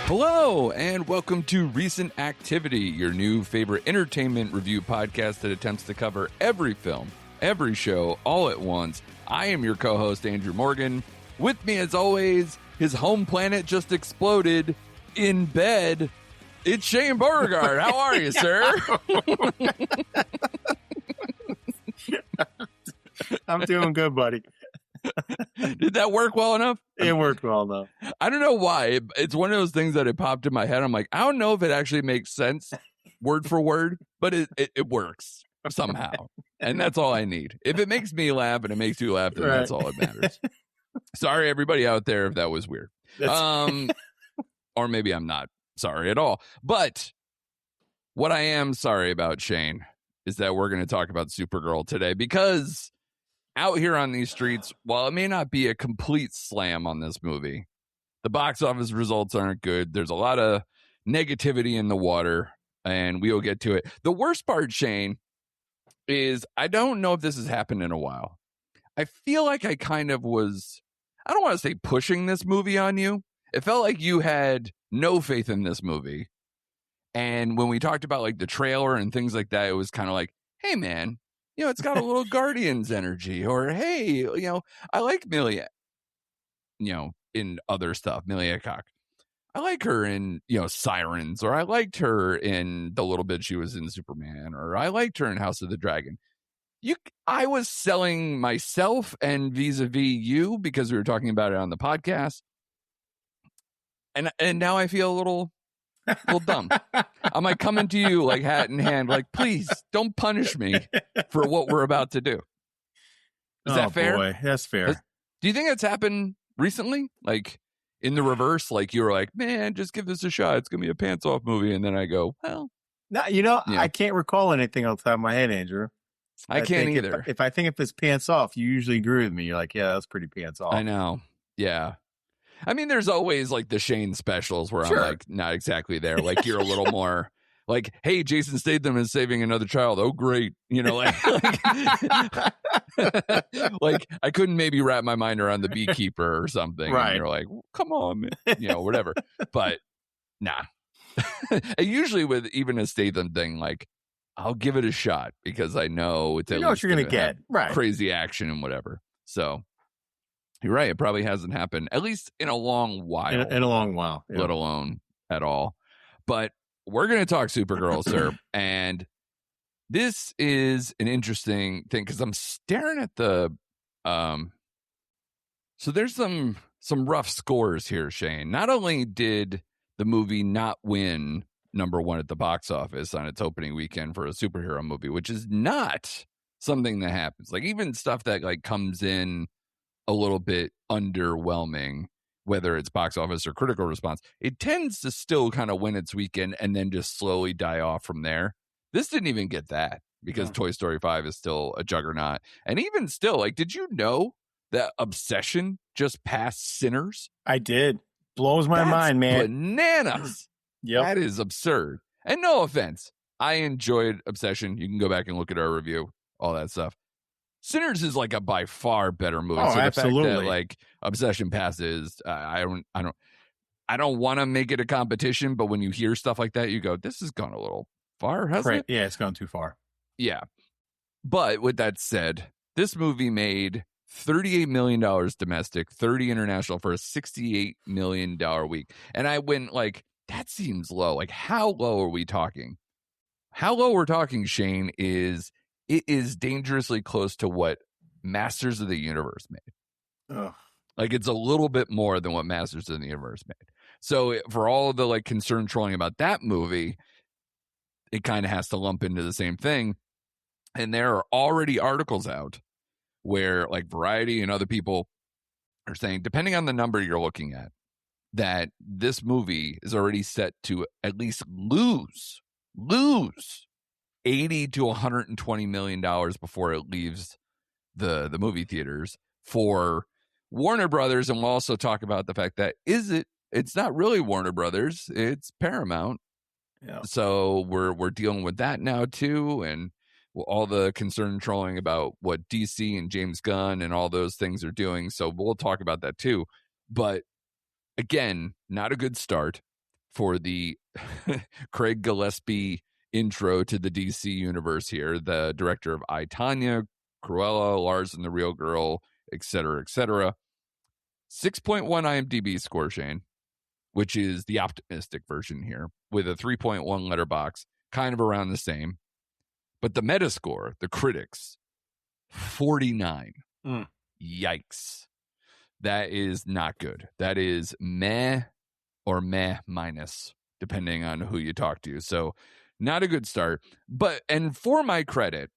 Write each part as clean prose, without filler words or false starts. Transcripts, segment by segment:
Hello, and welcome to Recent Activity, your new favorite entertainment review podcast that attempts to cover every film, every show, all at once. I am your co-host, Andrew Morgan. With me, as always, his home planet just exploded in bed. It's Shane Beauregard. How are you, sir? I'm doing good, buddy. Did that work well enough? It worked well, though. I don't know why. It's one of those things that it popped in my head. I'm like, I don't know if it actually makes sense word for word, but it works somehow. And that's all I need. If it makes me laugh and it makes you laugh, then that's all that matters. Sorry, everybody out there, if that was weird. Or maybe I'm not sorry at all. But what I am sorry about, Shane, is that we're going to talk about Supergirl today, because out here on these streets, while it may not be a complete slam on this movie, the box office results aren't good. There's a lot of negativity in the water, and we will get to it. The worst part, Shane, is I don't know if this has happened in a while. I feel like I kind of was, I don't want to say pushing this movie on you. It felt like you had no faith in this movie. And when we talked about like the trailer and things like that, it was kind of like, hey, man, you know, it's got a little Guardians energy, or, hey, you know, I like Milia, you know, in other stuff, Milia Cock. I like her in, you know, Sirens, or I liked her in the little bit she was in Superman, or I liked her in House of the Dragon. I was selling myself and vis-a-vis you because we were talking about it on the podcast. And now I feel a little dumb. I'm like coming to you like hat in hand, like, please don't punish me for what we're about to do. Is that fair? Boy, that's fair. Do you think it's happened recently? Like in the reverse, like you were like, man, just give this a shot. It's gonna be a pants off movie. And then I go, well, no, you know, I can't recall anything off the top of my head, Andrew. I can't either. If I think if it's pants off, you usually agree with me. You're like, yeah, that's pretty pants off. I know. Yeah. I mean, there's always like the Shane specials where I'm like not exactly there. Like you're a little more like, hey, Jason Statham is saving another child. Oh, great. You know, like like I couldn't maybe wrap my mind around the beekeeper or something. Right. And you're like, well, come on, man. You know, whatever. But nah. And usually with even a Statham thing, like I'll give it a shot because I know it's you know what you're going to get. Right. Crazy action and whatever. So you're right. It probably hasn't happened, at least in a long while. In a long while. Yeah. Let alone at all. But we're going to talk Supergirl, sir. And this is an interesting thing because I'm staring at the... So there's some rough scores here, Shane. Not only did the movie not win #1 at the box office on its opening weekend for a superhero movie, which is not something that happens. Like even stuff that like comes in a little bit underwhelming, whether it's box office or critical response, it tends to still kind of win its weekend and then just slowly die off from there. This didn't even get that because Toy Story 5 is still a juggernaut. And even still, like, did you know that Obsession just passed Sinners? I did. Blows my mind, man. Bananas. Yep. That is absurd. And no offense, I enjoyed Obsession. You can go back and look at our review, all that stuff. Sinners is like a by far better movie. Oh, so the absolutely. fact that like Obsession passes, I don't want to make it a competition, but when you hear stuff like that, you go, "This has gone a little far, hasn't it?" Yeah, it's gone too far. Yeah. But with that said, this movie made $38 million domestic, 30 international for a $68 million week, and I went like, that seems low. Like, how low are we talking? How low we're talking, Shane, is. It is dangerously close to what Masters of the Universe made. Ugh. Like it's a little bit more than what Masters of the Universe made. So for all of the like concern trolling about that movie, it kind of has to lump into the same thing. And there are already articles out where like Variety and other people are saying, depending on the number you're looking at, that this movie is already set to at least lose $80 to $120 million before it leaves the movie theaters for Warner Brothers. And we'll also talk about the fact that it's not really Warner Brothers, it's Paramount. Yeah. So we're dealing with that now too, and all the concern trolling about what DC and James Gunn and all those things are doing. So we'll talk about that too. But again, not a good start. for the Craig Gillespie intro to the DC universe here, the director of I, Tonya, Cruella, Lars and the Real Girl, etc., etc. 6.1 IMDb score, Shane, which is the optimistic version here, with a 3.1 letterbox, kind of around the same. But the Metascore, the critics, 49. Yikes. That is not good. That is meh or meh minus, depending on who you talk to. So not a good start. And for my credit,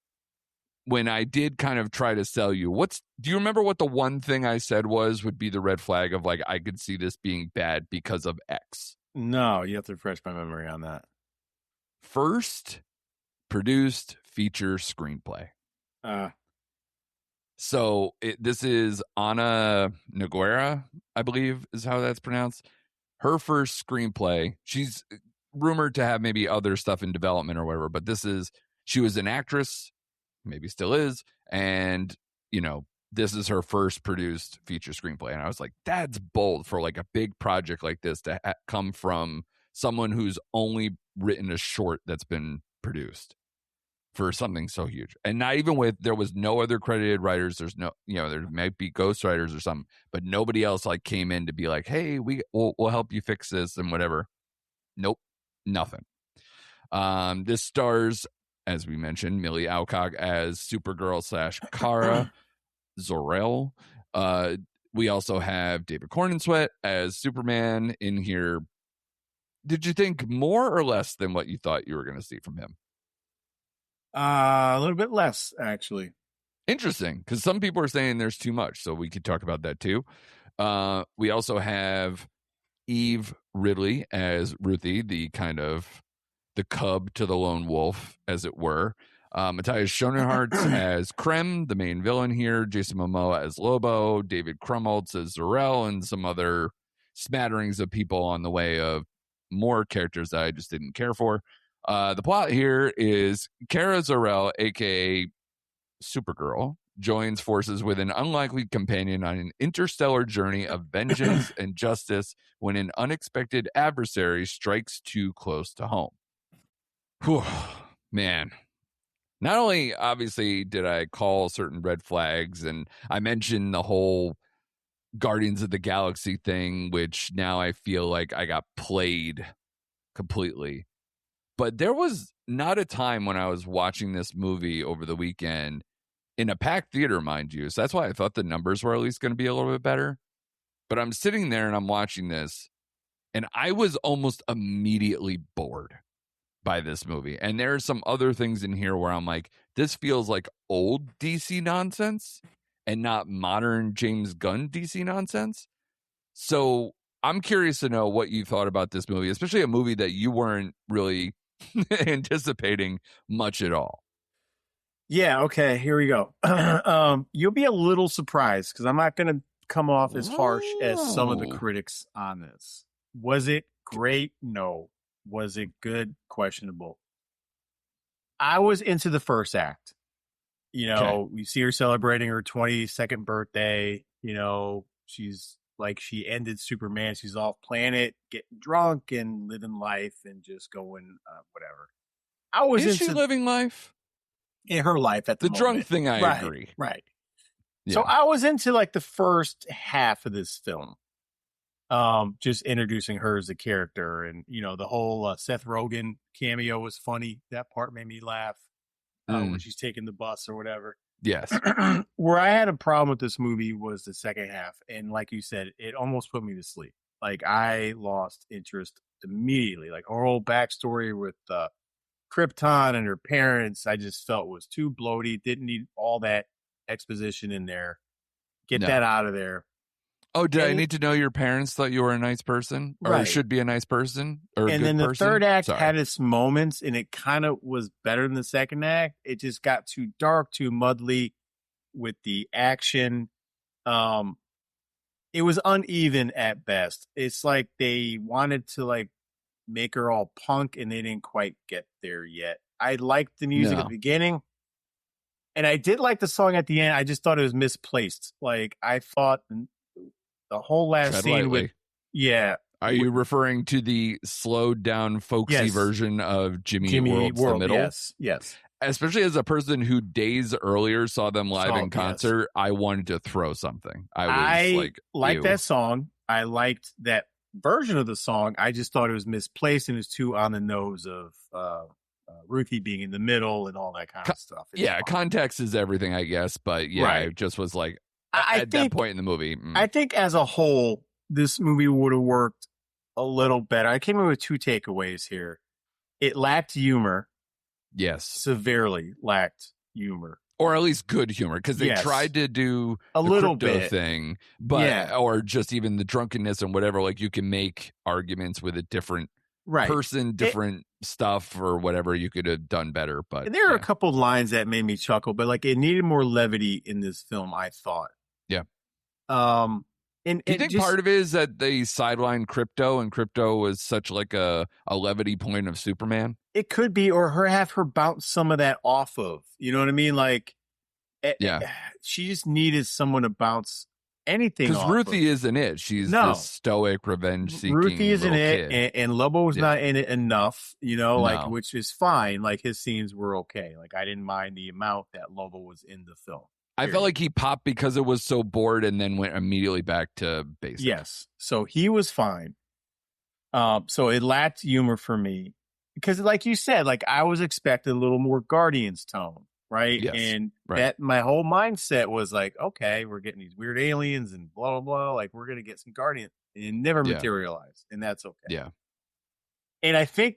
when I did kind of try to sell you, do you remember what the one thing I said would be the red flag of like, I could see this being bad because of X? No, you have to refresh my memory on that. First produced feature screenplay. So this is Ana Noguera, I believe is how that's pronounced. Her first screenplay. She's rumored to have maybe other stuff in development or whatever, but she was an actress, maybe still is, and this is her first produced feature screenplay. And I was like, that's bold for like a big project like this to come from someone who's only written a short that's been produced for something so huge. And not even there was no other credited writers. There's no, there might be ghostwriters or something, but nobody else like came in to be like, hey, we'll help you fix this and whatever. Nope, nothing. This stars, as we mentioned, Millie Alcock as Supergirl / Kara Zor-El. We also have David Corenswet as Superman in here. Did you think more or less than what you thought you were going to see from him? A little bit less, actually. Interesting, because some people are saying there's too much, so we could talk about that too. We also have Eve Ridley as Ruthie, the cub to the lone wolf, as it were. Matthias Schoenerhardt as Krem, the main villain here. Jason Momoa as Lobo. David Krumholtz as Zor-El, and some other smatterings of people on the way of more characters that I just didn't care for. The plot here is Kara Zor-El, a.k.a. Supergirl, joins forces with an unlikely companion on an interstellar journey of vengeance and justice when an unexpected adversary strikes too close to home. Whew, man. Not only, obviously, did I call certain red flags, and I mentioned the whole Guardians of the Galaxy thing, which now I feel like I got played completely. But there was not a time when I was watching this movie over the weekend in a packed theater, mind you. So that's why I thought the numbers were at least going to be a little bit better. But I'm sitting there and I'm watching this, and I was almost immediately bored by this movie. And there are some other things in here where I'm like, this feels like old DC nonsense and not modern James Gunn DC nonsense. So I'm curious to know what you thought about this movie, especially a movie that you weren't really anticipating much at all. Yeah, okay, here we go. You'll be a little surprised because I'm not going to come off as harsh as some of the critics on this. Was it great? No. Was it good? Questionable. I was into the first act. We see her celebrating her 22nd birthday. She's like, she ended Superman. She's off planet, getting drunk and living life and just going whatever. Is she living life? In her life at the moment. Drunk thing, I agree. Right. Yeah. So I was into like the first half of this film. Just introducing her as a character, and the whole Seth Rogen cameo was funny. That part made me laugh when she's taking the bus or whatever. Yes. Where I had a problem with this movie was the second half, and like you said, it almost put me to sleep. Like I lost interest immediately. Like her whole backstory with Krypton and her parents, I just felt was too bloated. Didn't need all that exposition in there. Get that out of there. Oh, did I need to know your parents thought you were a nice person or should be a nice person or a good person? And then the third act had its moments, and it kind of was better than the second act. It just got too dark, too muddly with the action. It was uneven at best. It's like they wanted to like make her all punk, and they didn't quite get there yet. I liked the music at the beginning, and I did like the song at the end. I just thought it was misplaced. Like I thought the whole last scene with Are you referring to the slowed down, folksy Yes. version of Jimmy Eat Jimmy World's World, The Middle? yes. Especially as a person who days earlier saw them live Saw- in concert, I wanted to throw something. I was like, liked ew. that song. I liked that version of the song. I just thought it was misplaced and it was too on the nose of Ruthie being in the middle and all that kind of stuff. It's Yeah, fine. context is everything, I guess. But yeah, Right. it just was like, I at think- that point in the movie. I think as a whole, this movie would have worked a little better. I came up with 2 takeaways here. It lacked humor, Yes. severely lacked humor. Or at least good humor, because they Yes. tried to do A the little crypto bit. thing, but Yeah. or just even the drunkenness and whatever. Like you can make arguments with a different Right. person, different stuff, or whatever. You could have done better. But And there are yeah. a couple lines that made me chuckle, but like it needed more levity in this film, I thought. Yeah. And Do you think part of it is that they sidelined crypto, and crypto was such like a levity point of Superman? it could be, or have her bounce some of that off of, you know what I mean? Like, Yeah. she just needed someone to bounce anything Because off Ruthie of. isn't it. She's No. this stoic, revenge-seeking Ruthie isn't little it, kid. and Lobo was Yeah. not in it enough, you know, like, No. which is fine. Like his scenes were okay. Like I didn't mind the amount that Lobo was in the film. I period. felt like he popped because it was so bored and then went immediately back to basic. Yes. So he was fine. So it lacked humor for me because, like you said, like I was expecting a little more Guardians tone, right? Yes, And right. that my whole mindset was like, okay, we're getting these weird aliens and blah blah blah. Like we're gonna get some Guardians, and it never Yeah. materialized, and that's okay. Yeah. And I think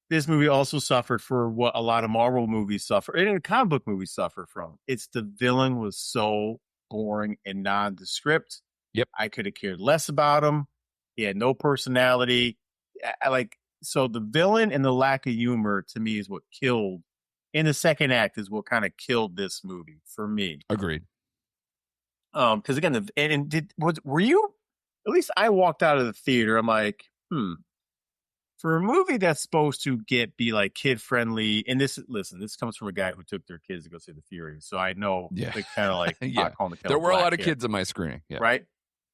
this movie also suffered for what a lot of Marvel movies suffer, and comic book movies suffer from. It's the villain was so boring and nondescript. Yep. I could have cared less about him. He had no personality. So the villain and the lack of humor to me is what killed. In the second act is what kind of killed this movie for me. Agreed. Because again, were you? At least I walked out of the theater. I'm like, for a movie that's supposed to be like kid friendly, and this comes from a guy who took their kids to go see the Fury, so I know, Yeah. like, kind of like Yeah. calling the There were a black lot of kid, kids in my screening. Yeah. right?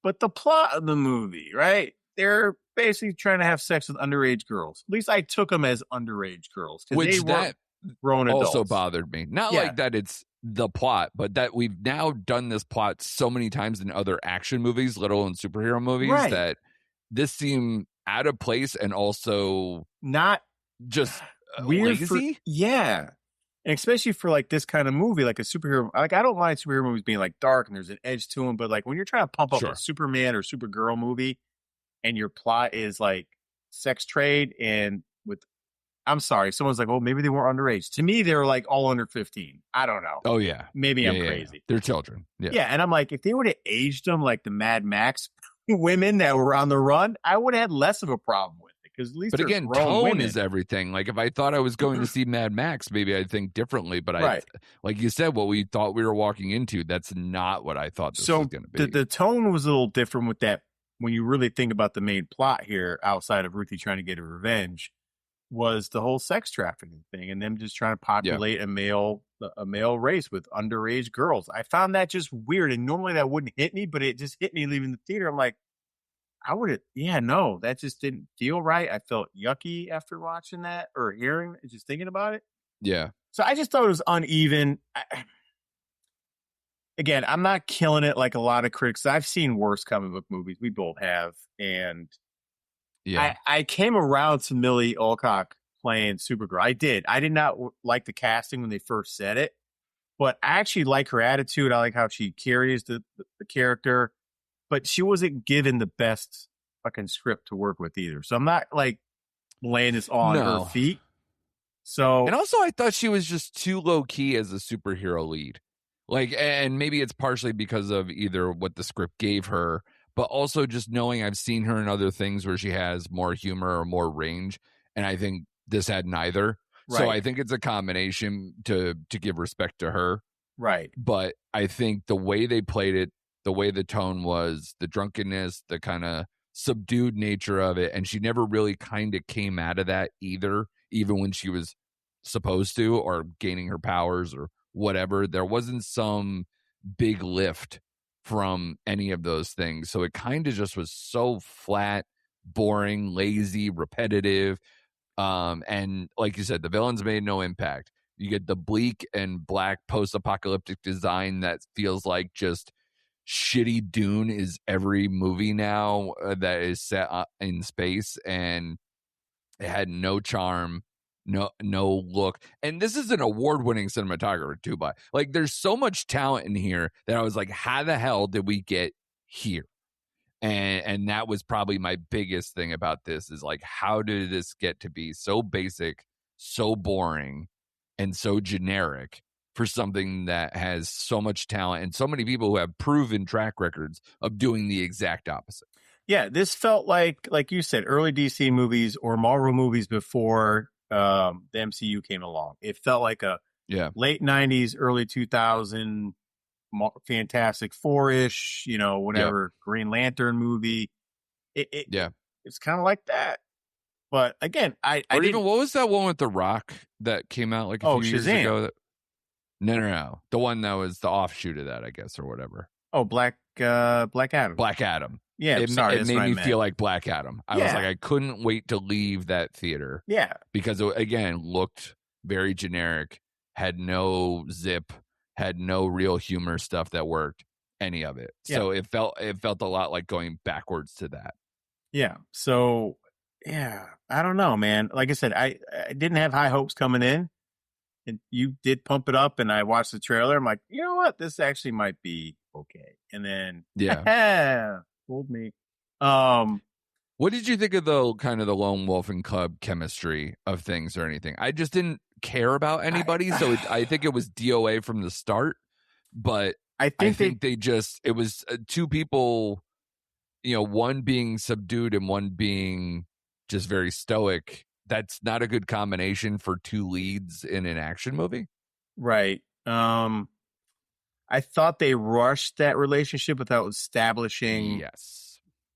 But the plot of the movie, right? They're basically trying to have sex with underage girls. At least I took them as underage girls, because Which they that weren't grown adults. also bothered me. Not Yeah. like that it's the plot, but that we've now done this plot so many times in other action movies, let alone superhero movies, Right. that this seemed out of place and also Not just weird for- lazy. yeah. And especially for like this kind of movie, like a superhero, like I don't mind superhero movies being like dark and there's an edge to them, but like when you're trying to pump up Sure. a Superman or Supergirl movie and your plot is like sex trade and I'm sorry, someone's like, oh, maybe they weren't underage. To me, they're like all under 15. I don't know. Oh yeah. Maybe I'm Yeah. crazy. They're children. Yeah. Yeah. And I'm like, if they would have aged them like the Mad Max women that were on the run, I would have had less of a problem with it. Because at least But they're again, grown tone women. is everything. Like if I thought I was going to see Mad Max, maybe I'd think differently. But Right. like you said, what we thought we were walking into, that's not what I thought this was going to be. The tone was a little different with that. When you really think about the main plot here, outside of Ruthie trying to get her revenge, was the whole sex trafficking thing and them just trying to populate a male race with underage girls. I found that just weird, and normally that wouldn't hit me, but it just hit me leaving the theater. I'm like, that just didn't feel right. I felt yucky after watching that or hearing, just thinking about it. Yeah. So I just thought it was uneven. Again, I'm not killing it like a lot of critics. I've seen worse comic book movies. We both have. And Yeah. I came around to Millie Alcock playing Supergirl. I did. I did not like the casting when they first said it, but I actually like her attitude. I like how she carries the character, but she wasn't given the best fucking script to work with either. So I'm not like laying this on her feet. So, and also I thought she was just too low key as a superhero lead. Like, and maybe it's partially because of either what the script gave her, but also just knowing I've seen her in other things where she has more humor or more range. And I think this had neither. Right. So I think it's a combination to give respect to her. Right. But I think the way they played it, the way the tone was, the drunkenness, the kind of subdued nature of it. And she never really kind of came out of that either, even when she was supposed to or gaining her powers or whatever. There wasn't some big lift from any of those things. So it kind of just was so flat, boring, lazy, repetitive. And like you said, the villains made no impact. You get the bleak and black post-apocalyptic design that feels like just shitty Dune is every movie now that is set in space, and it had no charm, no look. And this is an award-winning cinematographer too, but like there's so much talent in here that I was like, how the hell did we get here? And that was probably my biggest thing about this is like, how did this get to be so basic, so boring, and so generic for something that has so much talent and so many people who have proven track records of doing the exact opposite? Yeah, this felt like you said, early DC movies or Marvel movies before the MCU came along. It felt like a late 90s, early 2000 Fantastic Four-ish, whatever, Green Lantern movie. It's kind of like that. But again, I even what was that one with The Rock that came out like a few years ago? No. The one that was the offshoot of that, I guess, or whatever. Oh, Black Adam. Black Adam. Yeah, it made me feel like Black Adam. I was like, I couldn't wait to leave that theater. Yeah. Because it, again, looked very generic, had no zip, had no real humor stuff that worked, any of it. Yeah. So it felt a lot like going backwards to that. Yeah. So, yeah, I don't know, man. Like I said, I didn't have high hopes coming in. And you did pump it up, and I watched the trailer. I'm like, you know what? This actually might be okay. And then, fooled me. What did you think of the kind of the lone wolf and cub chemistry of things or anything? I just didn't care about anybody, so I think it was DOA from the start. But I think they just, it was two people, one being subdued and one being just very stoic. That's not a good combination for two leads in an action movie. Right. I thought they rushed that relationship without establishing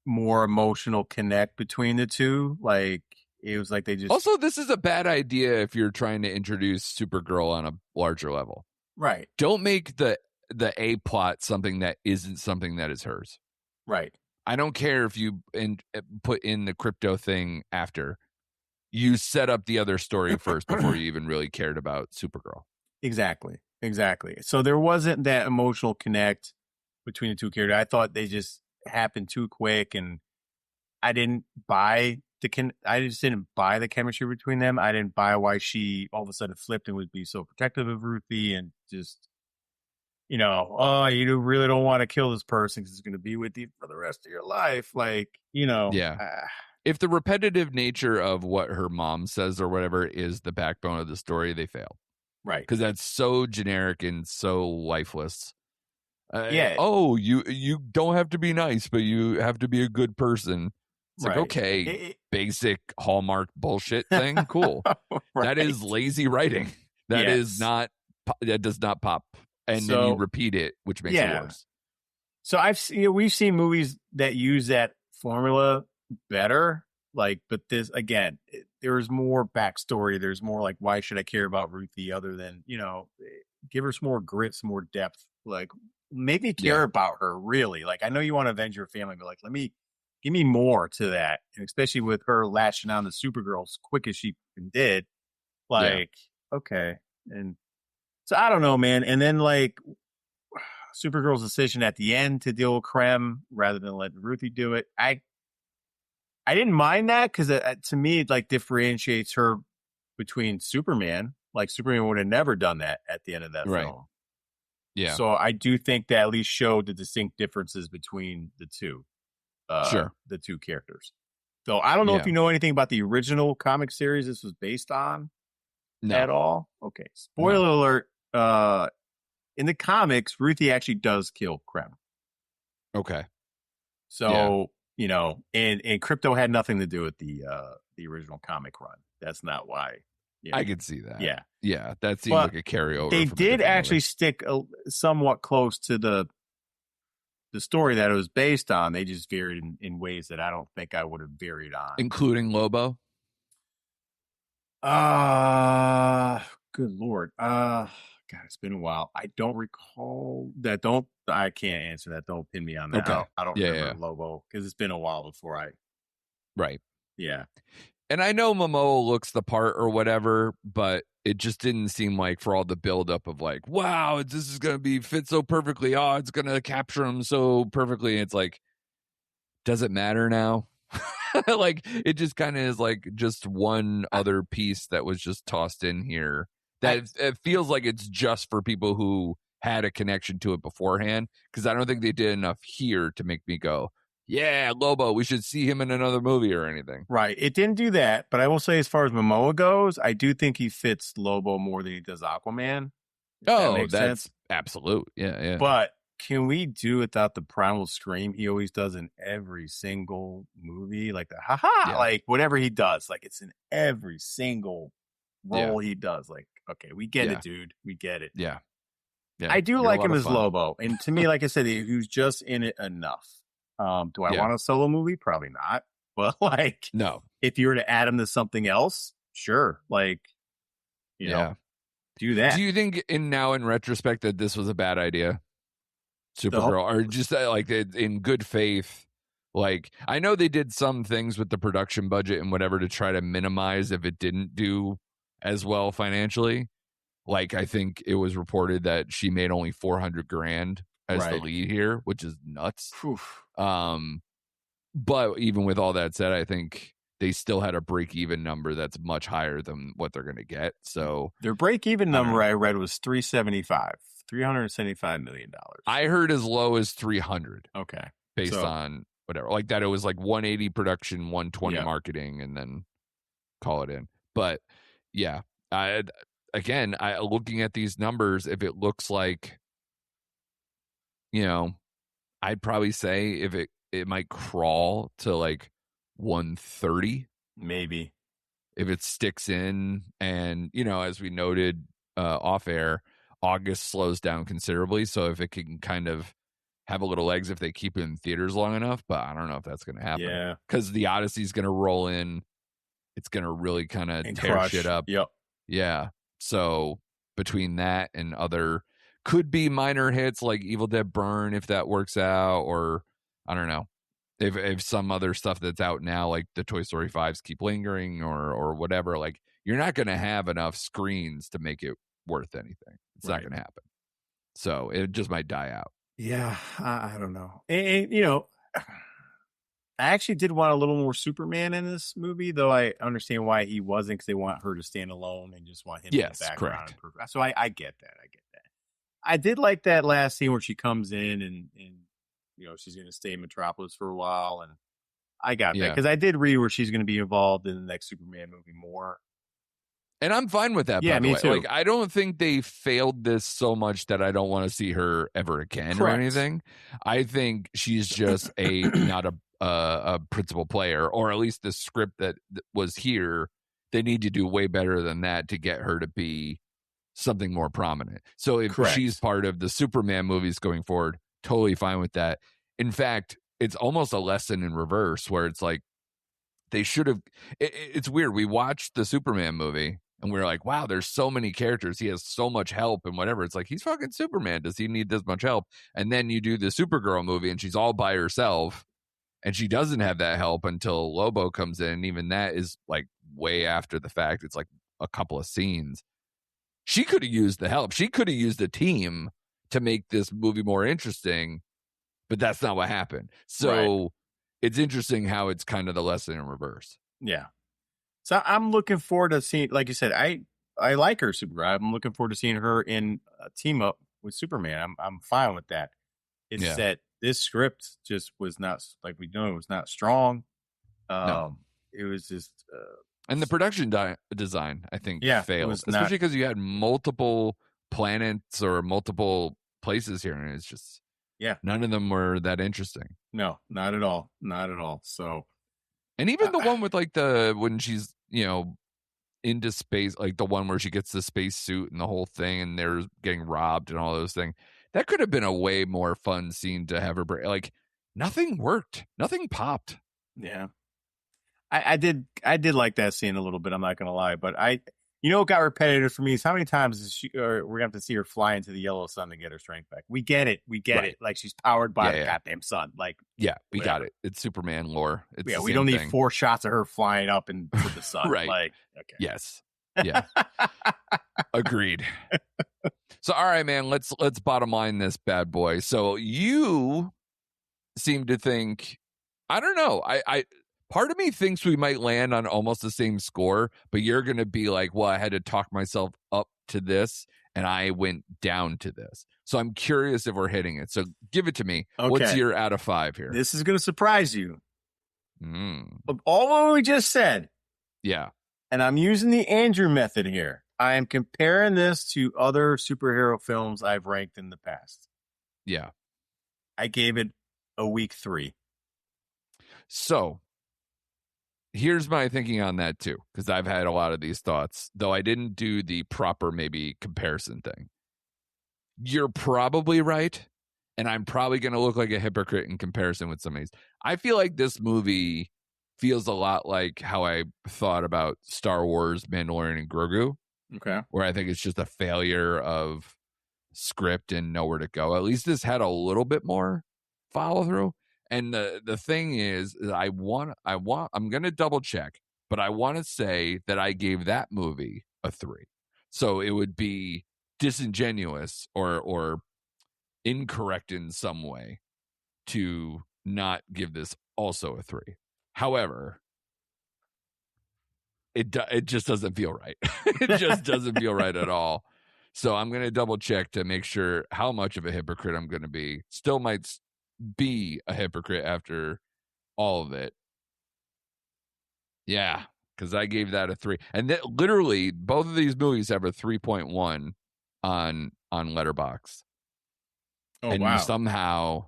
more emotional connect between the two. Like, it was like they just... Also, this is a bad idea if you're trying to introduce Supergirl on a larger level. Right. Don't make the A plot something that isn't something that is hers. Right. I don't care if you put in the crypto thing after. You set up the other story first before you even really cared about Supergirl. Exactly. So there wasn't that emotional connect between the two characters. I thought they just happened too quick, and I didn't buy the chemistry between them. I didn't buy why she all of a sudden flipped and would be so protective of Ruthie and just, you really don't want to kill this person because it's going to be with you for the rest of your life. Like, if the repetitive nature of what her mom says or whatever is the backbone of the story, they fail. Right. Because that's so generic and so lifeless. Oh, you don't have to be nice, but you have to be a good person. It's like, okay, basic Hallmark bullshit thing. Cool. That is lazy writing. That does not pop. And then you repeat it, which makes it worse. So we've seen movies that use that formula better, but this again, there's more backstory. There's more like, why should I care about Ruthie other than give her some more grit, some more depth, like make me care about her really. Like, I know you want to avenge your family, but like, give me more to that, and especially with her latching on to Supergirl as quick as she did. Okay, and so I don't know, man. And then like Supergirl's decision at the end to deal with Krem rather than letting Ruthie do it. I didn't mind that because to me, it like differentiates her between Superman. Like, Superman would have never done that at the end of that film. Yeah. So I do think that at least showed the distinct differences between the two. The two characters. So I don't know if you know anything about the original comic series this was based on at all. Okay. Spoiler alert. In the comics, Ruthie actually does kill Krem. Okay. So, and Crypto had nothing to do with the original comic run. That's not why. I could see that. Yeah. Yeah. That seemed like a carryover. They did actually stick somewhat close to the story that it was based on. They just varied in ways that I don't think I would have varied on. Including Lobo? Good Lord. God, it's been a while. I don't recall that. I can't answer that. Don't pin me on that. Okay. I don't remember Lobo because it's been a while before I Right. Yeah. And I know Momoa looks the part or whatever, but it just didn't seem like for all the buildup of like, wow, this is going to be fit so perfectly. Oh, it's going to capture him so perfectly. It's like, does it matter now? Like, it just kind of is like just one other piece that was just tossed in here that it feels like it's just for people who had a connection to it beforehand. Because I don't think they did enough here to make me go, yeah, Lobo, we should see him in another movie or anything. Right. It didn't do that, but I will say, as far as Momoa goes, I do think he fits Lobo more than he does Aquaman. That makes that's sense. absolute. Yeah. But can we do without the primal scream he always does in every single movie? Like the haha, like whatever he does, like it's in every single role he does. Like, okay, we get it, dude. We get it. Yeah. I do like him as Lobo. And to me, like I said, he was just in it enough. Do I want a solo movie? Probably not. But like, no. If you were to add him to something else, sure. Like, you know, do that. Do you think in retrospect that this was a bad idea? Supergirl, or just like in good faith? Like, I know they did some things with the production budget and whatever to try to minimize if it didn't do as well financially. Like, I think it was reported that she made only $400,000 as the lead here, which is nuts. Oof. But even with all that said, I think they still had a break-even number that's much higher than what they're going to get. So their break-even number I read was $375 million. I heard as low as 300. Okay, based on whatever, like that. It was like 180 production, 120 marketing, and then call it in. But yeah, again, looking at these numbers, if it looks like, I'd probably say if it might crawl to like 130, maybe, if it sticks in. And as we noted off air, August slows down considerably, so if it can kind of have a little legs if they keep it in theaters long enough, but I don't know if that's going to happen. Yeah, because the Odyssey's going to roll in, it's going to really kind of tear shit up. Yep. Yeah. So between that and other could be minor hits like Evil Dead Burn, if that works out, or I don't know if some other stuff that's out now, like the Toy Story 5s keep lingering or whatever, like you're not going to have enough screens to make it worth anything. It's not going to happen. So it just might die out. Yeah, I don't know. And, I actually did want a little more Superman in this movie, though I understand why he wasn't, because they want her to stand alone and just want him in the background. Correct. So I get that. I did like that last scene where she comes in and she's going to stay in Metropolis for a while, and I got that because I did read where she's going to be involved in the next Superman movie more. And I'm fine with that. Yeah, me too. Like, I don't think they failed this so much that I don't want to see her ever again or anything. I think she's just not a principal player, or at least the script that was here, they need to do way better than that to get her to be something more prominent. So if she's part of the Superman movies going forward, totally fine with that. In fact, it's almost a lesson in reverse where it's like they should have. It's weird. We watched the Superman movie and we're like, wow, there's so many characters. He has so much help and whatever. It's like, he's fucking Superman. Does he need this much help? And then you do the Supergirl movie and she's all by herself and she doesn't have that help until Lobo comes in. And even that is like way after the fact. It's like a couple of scenes. She could have used the help. She could have used a team to make this movie more interesting, but that's not what happened. So it's interesting how it's kind of the lesson in reverse. Yeah. So I'm looking forward to seeing, like you said, I like her Supergirl. I'm looking forward to seeing her in a team up with Superman. I'm fine with that. It's that this script just was not, like we know, it was not strong. It was just and the production design, I think, failed, especially because you had multiple planets or multiple places here, and it's just none of them were that interesting. No, not at all. So, and even the one with like when she's into space, like the one where she gets the space suit and the whole thing, and they're getting robbed and all those things, that could have been a way more fun scene to have her break. Like nothing worked, nothing popped. Yeah. I did like that scene a little bit. I'm not going to lie, but You know what got repetitive for me is how many times we're going to have to see her fly into the yellow sun to get her strength back. We get it. We get it. Like, she's powered by the goddamn sun. Like, yeah, we whatever. got it. It's Superman lore. It's yeah, the we same don't need thing. 4 shots of her flying up into the sun. Right. Like, okay. Yes. Yeah. Agreed. So, all right, man, let's bottom line this bad boy. So you seem to think, I don't know. I part of me thinks we might land on almost the same score, but you're going to be like, well, I had to talk myself up to this and I went down to this. So I'm curious if we're hitting it. So give it to me. Okay. What's your out of 5 here? This is going to surprise you. Of all what we just said. Yeah. And I'm using the Andrew method here. I am comparing this to other superhero films I've ranked in the past. Yeah. I gave it a weak 3. So here's my thinking on that too, because I've had a lot of these thoughts, though I didn't do the proper maybe comparison thing. You're probably right, and I'm probably going to look like a hypocrite in comparison with some of these. I feel like this movie feels a lot like how I thought about Star Wars, Mandalorian, and Grogu. Okay. Where I think it's just a failure of script and nowhere to go. At least this had a little bit more follow through. And the thing is I'm going to double check, but I want to say that I gave that movie a 3. So it would be disingenuous or incorrect in some way to not give this also a 3. However, it just doesn't feel right. It just doesn't feel right at all. So I'm going to double check to make sure how much of a hypocrite I'm going to be. Still might be a hypocrite after all of it. Yeah, because I gave that a 3. And literally, both of these movies have a 3.1 on Letterboxd. Oh, and wow. You somehow,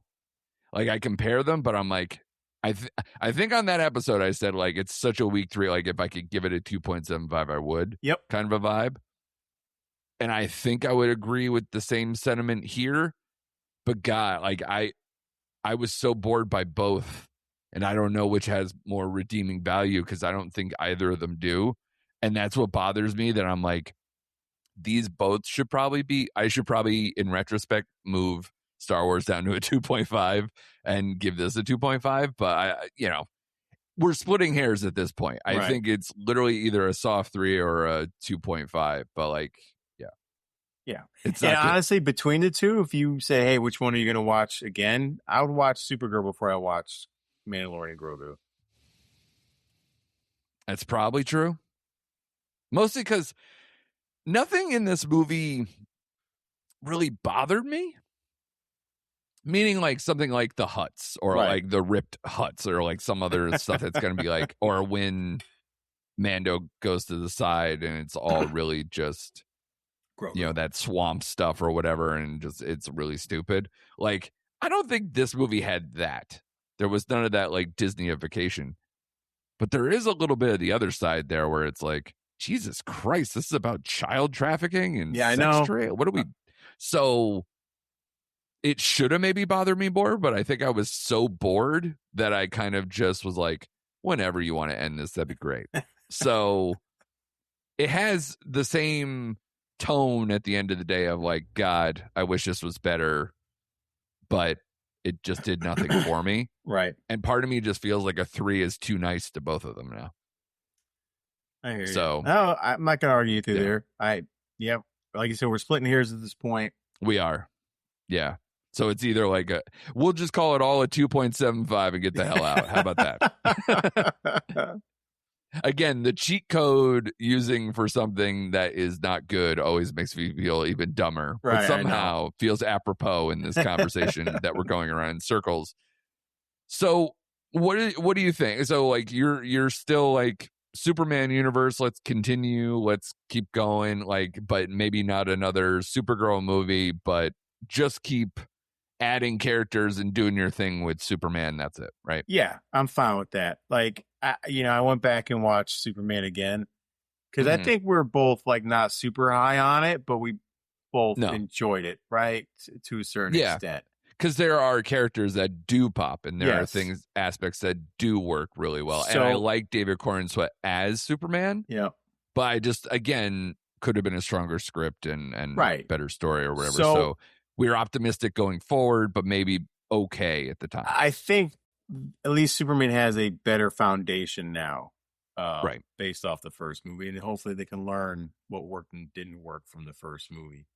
like, I compare them, but I'm like, I think on that episode I said, like, it's such a weak 3. Like, if I could give it a 2.75, I would. Yep. Kind of a vibe. And I think I would agree with the same sentiment here. But God, like, I was so bored by both. And I don't know which has more redeeming value because I don't think either of them do. And that's what bothers me, that I'm like, these both should probably be, I should probably, in retrospect, move Star Wars down to a 2.5 and give this a 2.5. But, we're splitting hairs at this point. I think it's literally either a soft 3 or a 2.5. But, like, yeah. It's and not good. honestly, between the two, if you say, hey, which one are you going to watch again? I would watch Supergirl before I watched Mandalorian and Grogu. That's probably true. Mostly because nothing in this movie really bothered me. Meaning, like, something like the Hutts or like the ripped Hutts or like some other stuff that's going to be like, or when Mando goes to the side and it's all really just, Grogu. That swamp stuff or whatever. And just, it's really stupid. Like, I don't think this movie had that. There was none of that, like, Disneyification. But there is a little bit of the other side there where it's like, Jesus Christ, this is about child trafficking and sex trade. What do we? So it should have maybe bothered me more, but I think I was so bored that I kind of just was like, whenever you want to end this, that'd be great. So it has the same tone at the end of the day of like, God, I wish this was better, but it just did nothing for me. Right. And part of me just feels like a 3 is too nice to both of them now. I hear you. So, no, I'm not going to argue with you there. Like you said, we're splitting hairs at this point. We are. Yeah. So it's either like we'll just call it all a 2.75 and get the hell out. How about that? Again, the cheat code using for something that is not good always makes me feel even dumber. Right, but somehow feels apropos in this conversation that we're going around in circles. So what do you think? So like you're still like Superman universe, let's continue, let's keep going, like, but maybe not another Supergirl movie, but just keep adding characters and doing your thing with Superman. That's it, right? Yeah, I'm fine with that. Like, I went back and watched Superman again because I think we're both like not super high on it, but we both enjoyed it, right, to a certain extent. Because there are characters that do pop, and there are aspects that do work really well. And I like David Corenswet as Superman. Yeah. But I just, again, could have been a stronger script and Right. better story or whatever. So- So we were optimistic going forward, but maybe okay at the time. I think at least Superman has a better foundation now, Right. based off the first movie, and hopefully they can learn what worked and didn't work from the first movie.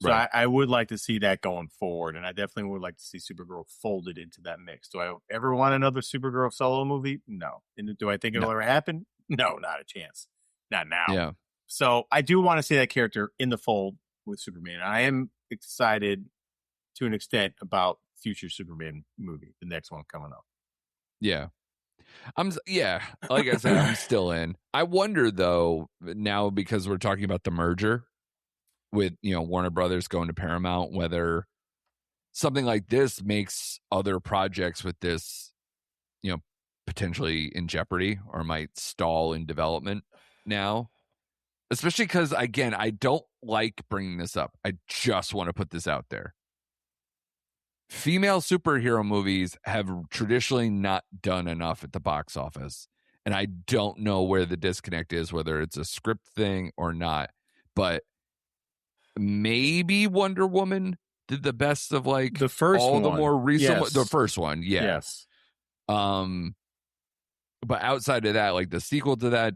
So Right. I would like to see that going forward, and I definitely would like to see Supergirl folded into that mix. Do I ever want another Supergirl solo movie? No. And do I think it'll No. ever happen? No, not a chance. Not now. Yeah. So I do want to see that character in the fold with Superman. I am excited to an extent about future Superman movie, the next one coming up. Yeah. Like I said, I'm still in. I wonder though, now because we're talking about the merger with, Warner Brothers going to Paramount, whether something like this makes other projects with this, potentially in jeopardy or might stall in development now. Especially because, again, I don't like bringing this up. I just want to put this out there. Female superhero movies have traditionally not done enough at the box office. And I don't know where the disconnect is, whether it's a script thing or not. But maybe Wonder Woman did the best of like The first all one. the more recent Yes. the first one, yeah. Yes. But outside of that, like the sequel to that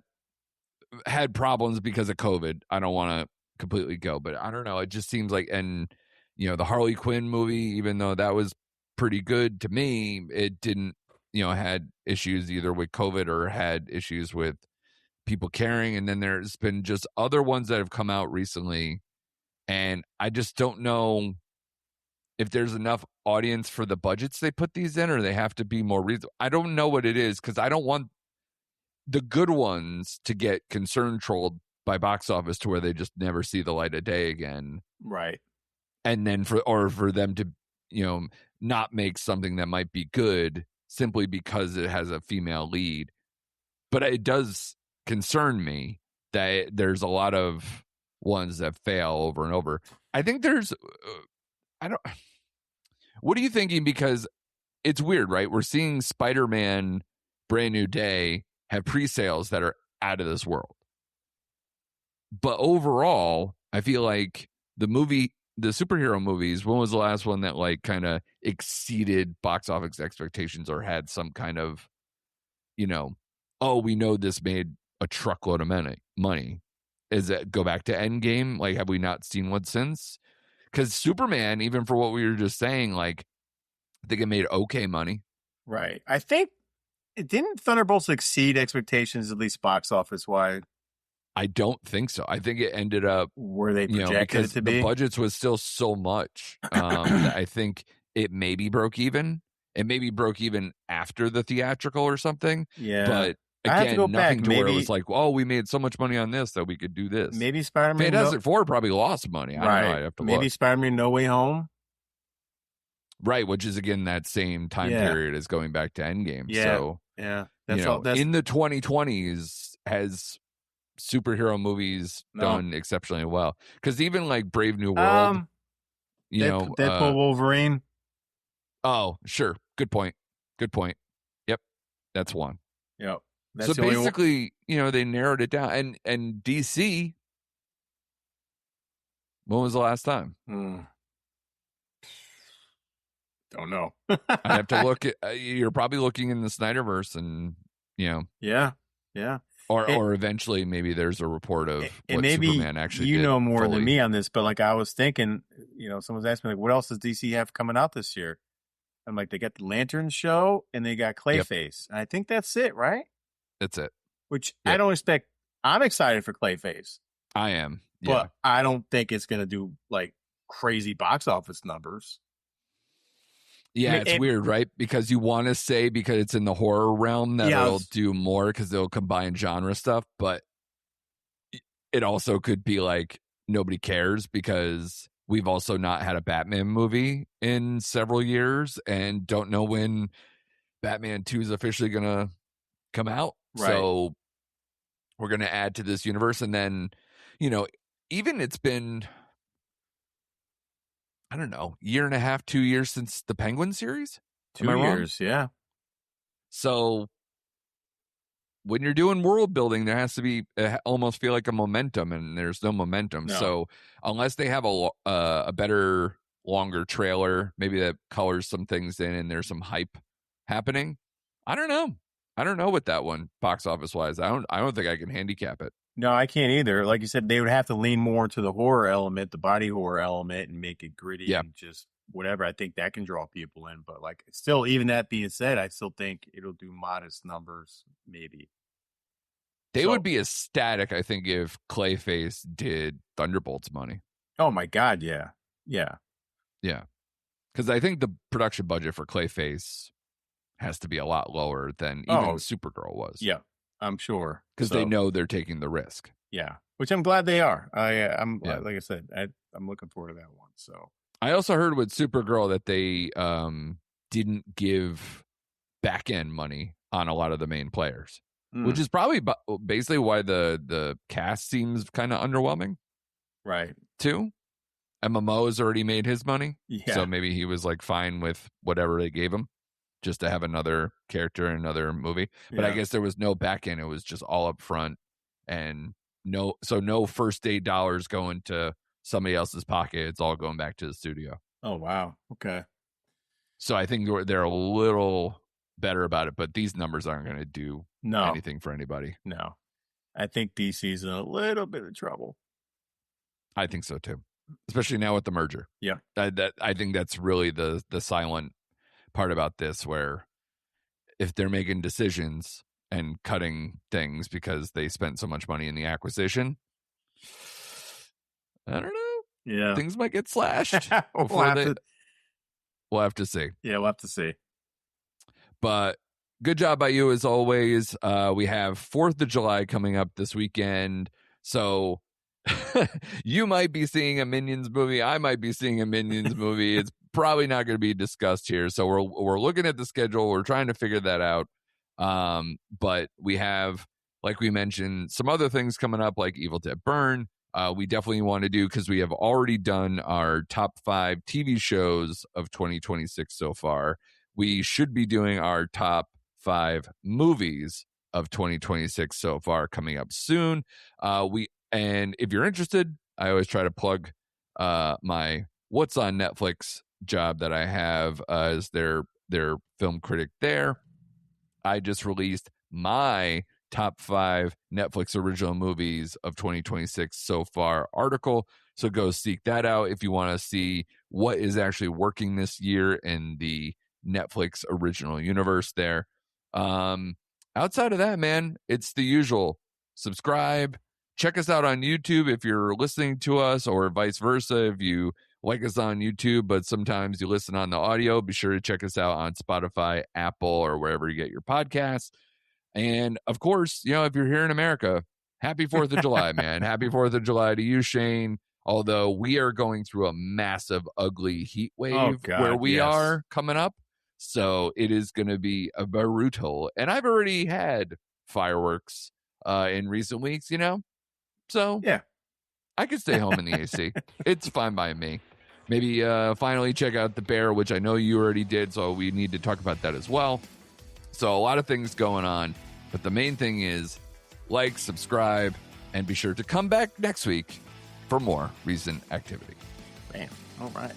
had problems because of COVID. I don't want to completely go, but I don't know. It just seems like, and the Harley Quinn movie, even though that was pretty good to me, it didn't, had issues either with COVID or had issues with people caring. And then there's been just other ones that have come out recently, and I just don't know if there's enough audience for the budgets they put these in, or they have to be more reasonable. I don't know what it is, because I don't want the good ones to get concern trolled by box office to where they just never see the light of day again. Right. And then for them to, not make something that might be good simply because it has a female lead. But it does concern me that there's a lot of ones that fail over and over. I think there's, what are you thinking? Because it's weird, right? We're seeing Spider-Man Brand New Day have pre-sales that are out of this world. But overall, I feel like the superhero movies, when was the last one that like kind of exceeded box office expectations or had some kind of, oh, we know this made a truckload of money. Is it go back to Endgame? Like, have we not seen one since? Because Superman, even for what we were just saying, like, I think it made okay money. Right. I think didn't Thunderbolts exceed expectations, at least box office wide? I don't think so. I think it ended up where they projected because it to be. The budgets was still so much. That I think it maybe broke even. It maybe broke even after the theatrical or something. Yeah. But again, nothing to where it was like, oh, we made so much money on this that we could do this. Maybe Spider-Man Fantastic Four probably lost money. I don't know. I'd have to maybe look. Spider-Man No Way Home. Right, which is again that same time period as going back to Endgame. Yeah. So yeah, in the 2020s has superhero movies done exceptionally well? Because even like Brave New World, Deadpool, Wolverine. Oh, sure, good point. Yep, that's one. Yep. So basically, they narrowed it down, and DC. When was the last time? Don't know. I have to look at. You're probably looking in the Snyderverse, and Yeah. Or eventually, maybe there's a report of what maybe Superman actually. You did know more fully. than me on this, but like I was thinking, someone's asking me like, what else does DC have coming out this year? I'm like, they got the Lantern show and they got Clayface. And I think that's it, right? That's it. Which I don't expect. I'm excited for Clayface. I am, but I don't think it's going to do like crazy box office numbers. Yeah, it's weird, right? Because you want to say because it's in the horror realm that it'll do more because they'll combine genre stuff, but it also could be like nobody cares because we've also not had a Batman movie in several years and don't know when Batman 2 is officially going to come out. Right. So we're going to add to this universe. And then, even it's been, I don't know, year and a half, 2 years since the Penguin series. 2 years, yeah. So when you're doing world building, there has to be almost feel like a momentum, and there's no momentum. No. So unless they have a better, longer trailer, maybe that colors some things in, and there's some hype happening, I don't know. I don't know what that one box office wise. I don't think I can handicap it. No, I can't either. Like you said, they would have to lean more into the horror element, the body horror element, and make it gritty and just whatever. I think that can draw people in. But like, still, even that being said, I still think it'll do modest numbers, maybe. They would be ecstatic, I think, if Clayface did Thunderbolts money. Oh my God, yeah. Because I think the production budget for Clayface has to be a lot lower than even Supergirl was. Yeah, I'm sure. Because they know they're taking the risk. Yeah, which I'm glad they are. I'm like I said, I'm looking forward to that one. So I also heard with Supergirl that they didn't give back end money on a lot of the main players, which is probably basically why the cast seems kind of underwhelming, right? Too. And Momoa's already made his money, so maybe he was like fine with whatever they gave him, just to have another character in another movie. But I guess there was no back end; it was just all up front, and no first day dollars going to somebody else's pocket. It's all going back to the studio. Oh wow, okay. So I think they're a little better about it, but these numbers aren't going to do anything for anybody. No, I think DC's in a little bit of trouble. I think so too, especially now with the merger. Yeah, I think that's really the silent part about this, where if they're making decisions and cutting things because they spent so much money in the acquisition, I don't know. Yeah, things might get slashed. We'll have to see. Yeah, we'll have to see. But good job by you as always. We have 4th of July coming up this weekend. So you might be seeing a Minions movie. I might be seeing a Minions movie. It's probably not going to be discussed here. So we're looking at the schedule. We're trying to figure that out. But we have, like we mentioned, some other things coming up like Evil Dead Burn. We definitely want to do, because we have already done our top 5 TV shows of 2026 so far. We should be doing our top 5 movies of 2026 so far coming up soon. And if you're interested, I always try to plug my What's on Netflix job that I have as their film critic there. I just released my top 5 Netflix original movies of 2026 so far article. So go seek that out if you want to see what is actually working this year in the Netflix original universe there. Outside of that, man, it's the usual. Subscribe. Check us out on YouTube if you're listening to us, or vice versa. If you like us on YouTube, but sometimes you listen on the audio, be sure to check us out on Spotify, Apple, or wherever you get your podcasts. And of course, if you're here in America, happy 4th of July, man. Happy 4th of July to you, Shane. Although we are going through a massive, ugly heat wave where we are coming up. So it is going to be a brutal. And I've already had fireworks in recent weeks, So yeah, I could stay home in the AC. It's fine by me. Maybe finally check out The Bear, which I know you already did. So we need to talk about that as well. So a lot of things going on. But the main thing is like, subscribe, and be sure to come back next week for more recent activity. Bam. All right.